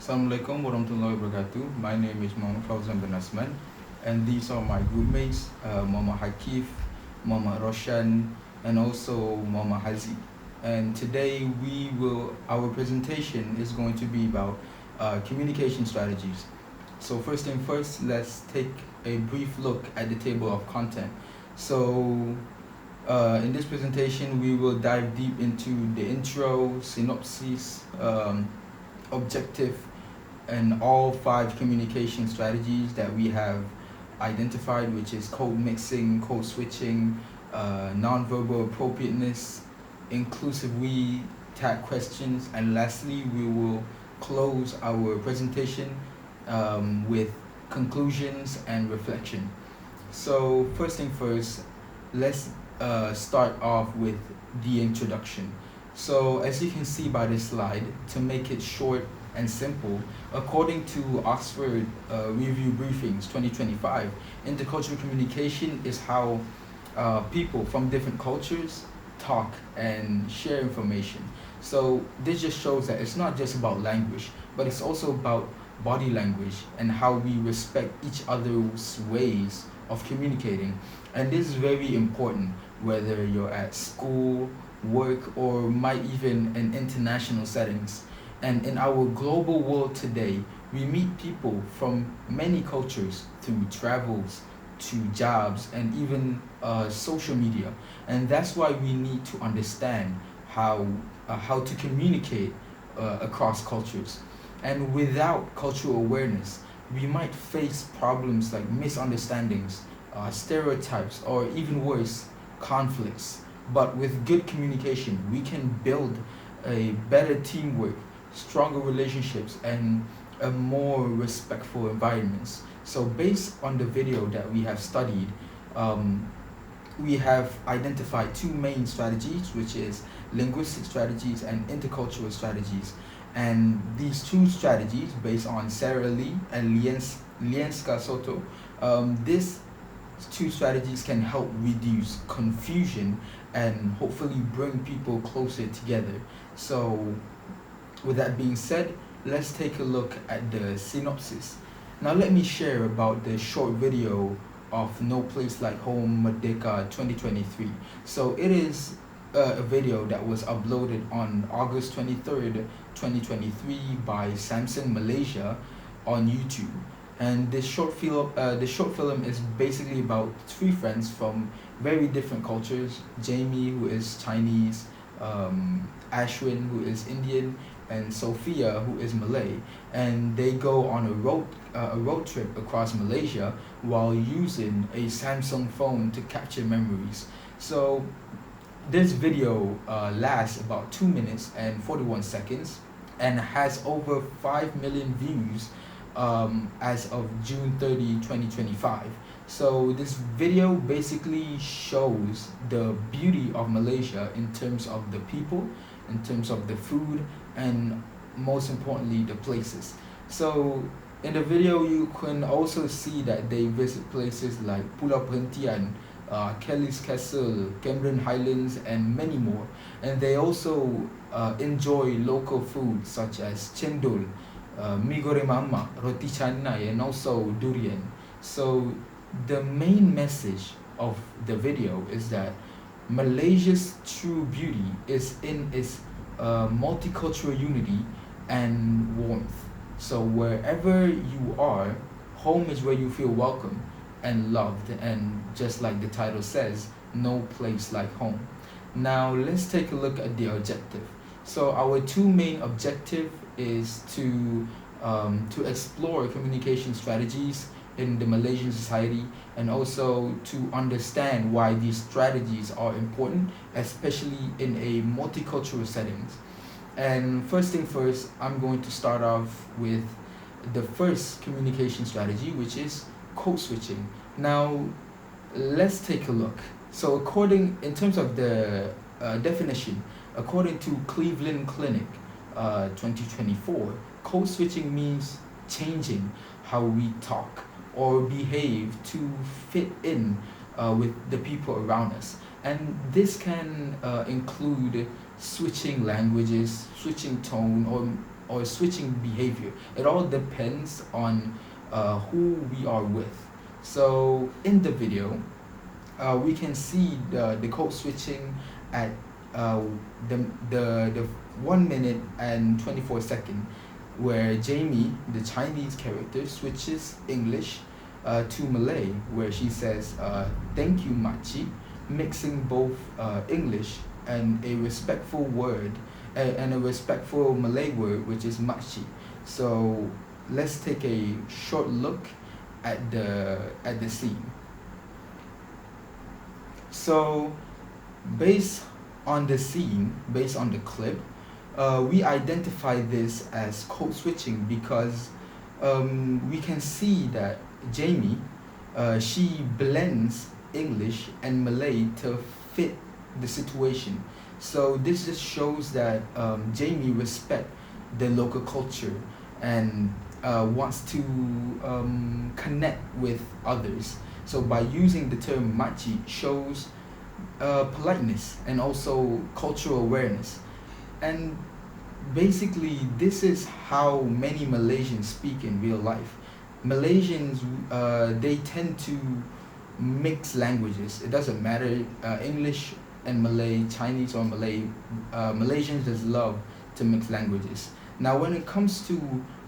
Assalamualaikum warahmatullahi wabarakatuh. My name is Muhammad FAUZAN bin HASMAN, and these are my groupmates, Muhammad HAQQIF, Muhammad ROSYANN, and also Muhammad HAZIQ. And today our presentation is going to be about communication strategies. So first thing first, let's take a brief look at the table of content. So in this presentation, we will dive deep into the intro, synopsis, objective, and all 5 communication strategies that we have identified, which is code mixing, code switching, nonverbal appropriateness, inclusive we, tag questions, and lastly, we will close our presentation with conclusions and reflection. So first thing first, let's start off with the introduction. So as you can see by this slide, to make it short and simple, according to Oxford Review Briefings 2025, intercultural communication is how people from different cultures talk and share information. So this just shows that it's not just about language, but it's also about body language and how we respect each other's ways of communicating. And this is very important whether you're at school, work, or might even in international settings. And in our global world today, we meet people from many cultures through travels, to jobs, and even social media. And that's why we need to understand how to communicate across cultures. And without cultural awareness, we might face problems like misunderstandings, stereotypes, or even worse, conflicts. But with good communication, we can build a better teamwork, stronger relationships, and a more respectful environments. So based on the video that we have studied, we have identified 2 main strategies, which is linguistic strategies and intercultural strategies. And these 2 strategies, based on Sarah Lee and Lienska Soto, these 2 strategies can help reduce confusion and hopefully bring people closer together. So with that being said, let's take a look at the synopsis. Now let me share about the short video of No Place Like Home Merdeka 2023. So it is a video that was uploaded on August 23rd, 2023 by Samsung Malaysia on YouTube. And this short film is basically about 3 friends from very different cultures. Jamie, who is Chinese, Ashwin, who is Indian, and Sophia, who is Malay, and they go on a road trip across Malaysia while using a Samsung phone to capture memories. So this video lasts about 2 minutes and 41 seconds and has over 5 million views as of June 30, 2025. So this video basically shows the beauty of Malaysia in terms of the people, in terms of the food, and most importantly the places. So in the video you can also see that they visit places like Pulau Perhentian, Kelly's Castle, Cameron Highlands, and many more. And they also enjoy local food such as cendol, mi goreng mamak, roti canai, and also durian. So the main message of the video is that Malaysia's true beauty is in its multicultural unity and warmth. So wherever you are, home is where you feel welcome and loved, and just like the title says, no place like home. Now let's take a look at the objective. So our 2 main objective is to explore communication strategies in the Malaysian society, and also to understand why these strategies are important, especially in a multicultural settings. And first thing first, I'm going to start off with the first communication strategy, which is code switching. Now let's take a look. So in terms of the definition, according to Cleveland Clinic 2024, code switching means changing how we talk or behave to fit in with the people around us. And this can include switching languages, switching tone, or switching behavior. It all depends on who we are with. So in the video, we can see the code switching at the 1 minute and 24 second, where Jamie, the Chinese character, switches English to Malay, where she says, thank you, Machi, mixing both English and a respectful word, and a respectful Malay word, which is Machi. So let's take a short look at the scene. So based on the scene, based on the clip, we identify this as code switching because we can see that Jamie, she blends English and Malay to fit the situation. So this just shows that Jamie respects the local culture and wants to connect with others. So by using the term machi shows politeness and also cultural awareness. And basically this is how many Malaysians speak in real life. Malaysians, they tend to mix languages. It doesn't matter, English and Malay, Chinese or Malay, Malaysians just love to mix languages. Now when it comes to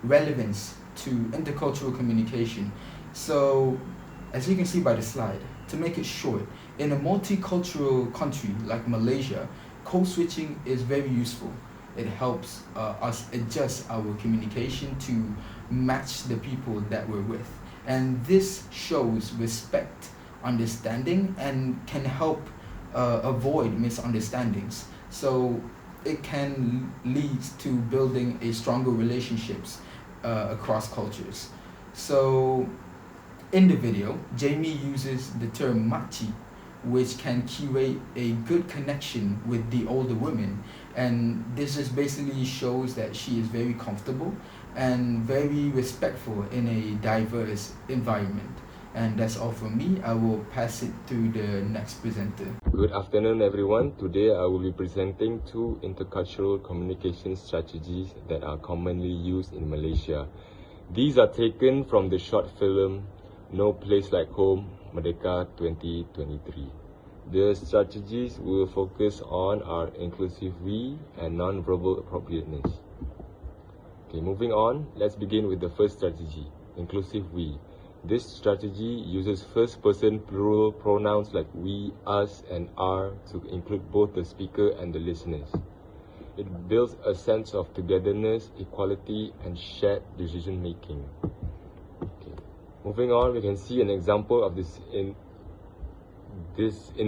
relevance to intercultural communication, so as you can see by the slide, to make it short, in a multicultural country like Malaysia, code switching is very useful. It helps us adjust our communication to match the people that we're with. And this shows respect, understanding, and can help avoid misunderstandings. So it can lead to building a stronger relationships across cultures. So in the video, Jamie uses the term machi, which can curate a good connection with the older women, and this just basically shows that she is very comfortable and very respectful in a diverse environment. And that's all from me. I will pass it to the next presenter. Good afternoon, everyone. Today I will be presenting two intercultural communication strategies that are commonly used in Malaysia. These are taken from the short film No Place Like Home, Merdeka 2023. The strategies we will focus on are inclusive we and non-verbal appropriateness. Okay, moving on, let's begin with the first strategy, inclusive we. This strategy uses first-person plural pronouns like we, us, and our to include both the speaker and the listeners. It builds a sense of togetherness, equality, and shared decision-making. Okay. Moving on, we can see an example of this in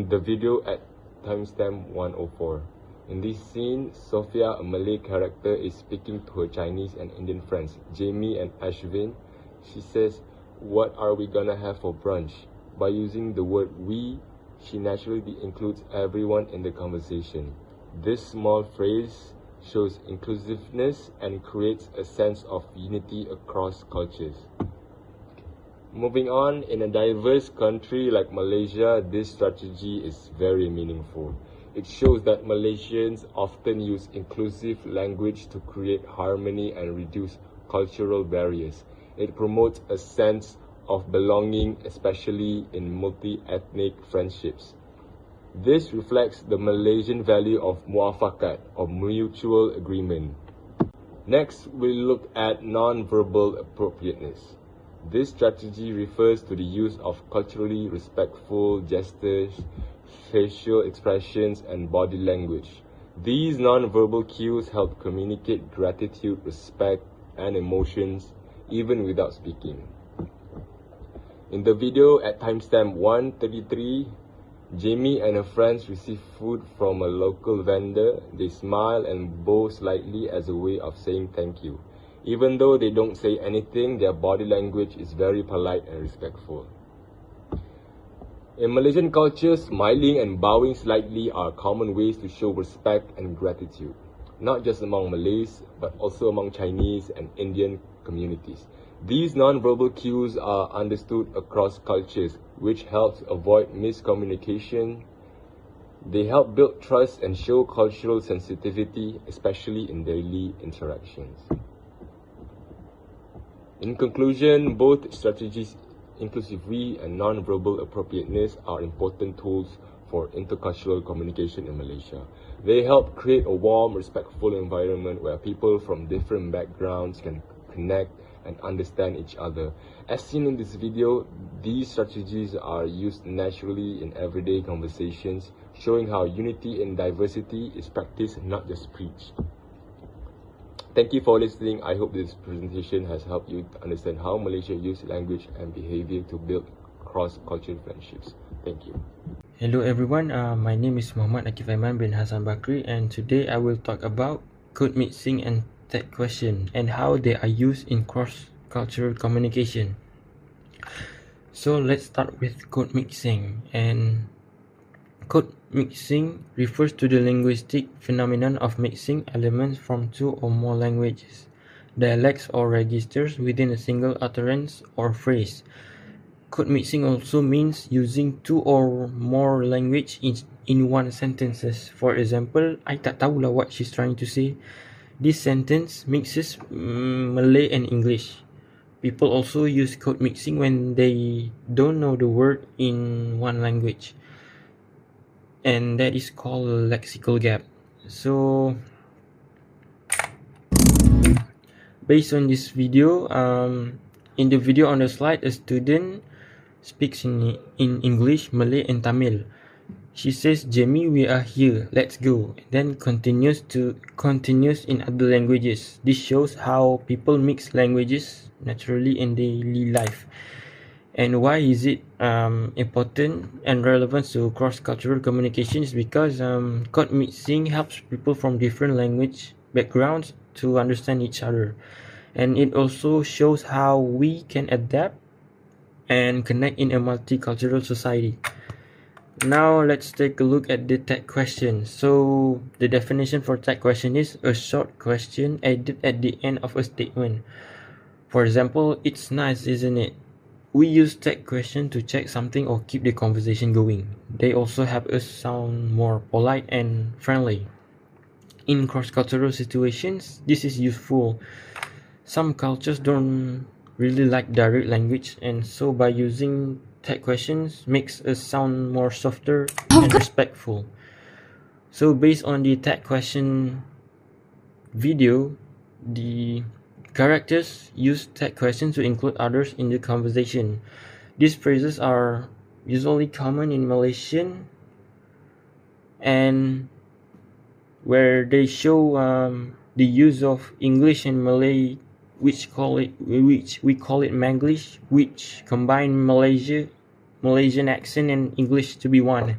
the video at timestamp 104. In this scene, Sophia, a Malay character, is speaking to her Chinese and Indian friends, Jamie and Ashwin. She says, "What are we gonna have for brunch?" By using the word we, she naturally includes everyone in the conversation. This small phrase shows inclusiveness and creates a sense of unity across cultures. Moving on, in a diverse country like Malaysia, this strategy is very meaningful. It shows that Malaysians often use inclusive language to create harmony and reduce cultural barriers. It promotes a sense of belonging, especially in multi-ethnic friendships. This reflects the Malaysian value of muafakat, or mutual agreement. Next, we'll look at non-verbal appropriateness. This strategy refers to the use of culturally respectful gestures, facial expressions, and body language. These non-verbal cues help communicate gratitude, respect, and emotions even without speaking. In the video at timestamp 133, Jamie and her friends receive food from a local vendor. They smile and bow slightly as a way of saying thank you. Even though they don't say anything, their body language is very polite and respectful. In Malaysian culture, smiling and bowing slightly are common ways to show respect and gratitude, not just among Malays, but also among Chinese and Indian communities. These non-verbal cues are understood across cultures, which helps avoid miscommunication. They help build trust and show cultural sensitivity, especially in daily interactions. In conclusion, both strategies, inclusive we and non-verbal appropriateness, are important tools for intercultural communication in Malaysia. They help create a warm, respectful environment where people from different backgrounds can connect and understand each other. As seen in this video, these strategies are used naturally in everyday conversations, showing how unity in diversity is practiced, not just preached. Thank you for listening. I hope this presentation has helped you understand how Malaysia uses language and behavior to build cross-cultural friendships. Thank you. Hello everyone, my name is Muhammad AYMAN bin Hassan Bakri, and today I will talk about code mixing and tag question and how they are used in cross-cultural communication. So let's start with code mixing. And code mixing refers to the linguistic phenomenon of mixing elements from two or more languages, dialects or registers within a single utterance or phrase. Code mixing also means using two or more language in one sentences. For example, I tak tahulah what she's trying to say. This sentence mixes Malay and English. People also use code mixing when they don't know the word in one language, and that is called a lexical gap. So based on this video, in the video on the slide, a student speaks in English, Malay and Tamil. She says, "Jamie, we are here, let's go." Then continues in other languages. This shows how people mix languages naturally in daily life. And why is it important and relevant to cross-cultural communications? Because code mixing helps people from different language backgrounds to understand each other. And it also shows how we can adapt and connect in a multicultural society. Now let's take a look at the tag question. So the definition for tag question is a short question added at the end of a statement. For example, "It's nice, isn't it?" We use tag question to check something or keep the conversation going. They also help us sound more polite and friendly. In cross-cultural situations, this is useful. Some cultures don't really like direct language, and so by using tag questions makes us sound more softer and respectful. So based on the tag question video, the characters use tag questions to include others in the conversation. These phrases are usually common in Malaysian, and where they show the use of English and Malay, which we call it Manglish, which combine Malaysian accent and English to be one.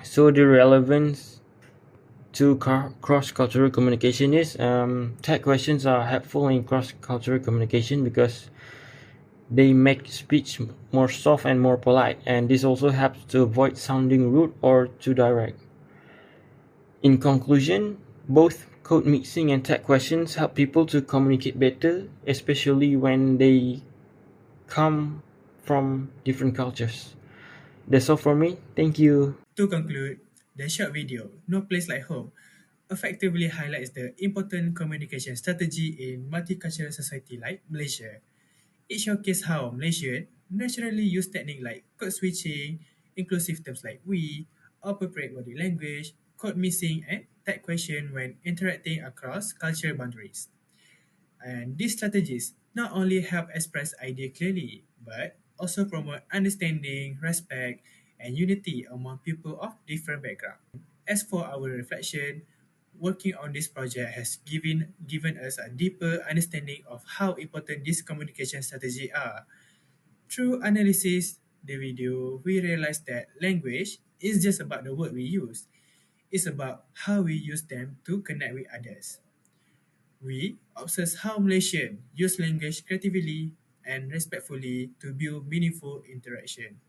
So the relevance to cross-cultural communication is tag questions are helpful in cross-cultural communication because they make speech more soft and more polite, and this also helps to avoid sounding rude or too direct. In conclusion, both code mixing and tag questions help people to communicate better, especially when they come from different cultures. That's all for me. Thank you. To conclude, the short video, No Place Like Home, effectively highlights the important communication strategy in multicultural society like Malaysia. It showcases how Malaysians naturally use techniques like code switching, inclusive terms like we, appropriate body language, code mixing, and tag question when interacting across cultural boundaries. And these strategies not only help express ideas clearly, but also promote understanding, respect, and unity among people of different backgrounds. As for our reflection, working on this project has given us a deeper understanding of how important these communication strategies are. Through analysis the video, we realized that language is just about the word we use. It's about how we use them to connect with others. We observe how Malaysians use language creatively and respectfully to build meaningful interaction.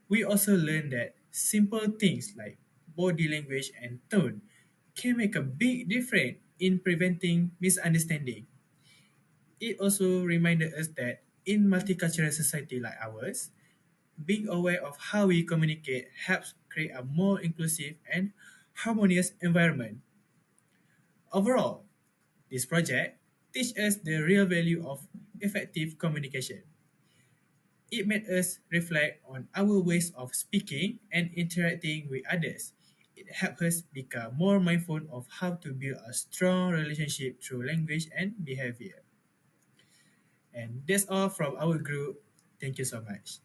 We also learned that simple things like body language and tone can make a big difference in preventing misunderstanding. It also reminded us that in multicultural society like ours, being aware of how we communicate helps create a more inclusive and harmonious environment. Overall, this project teaches us the real value of effective communication. It made us reflect on our ways of speaking and interacting with others. It helped us become more mindful of how to build a strong relationship through language and behavior. And that's all from our group. Thank you so much.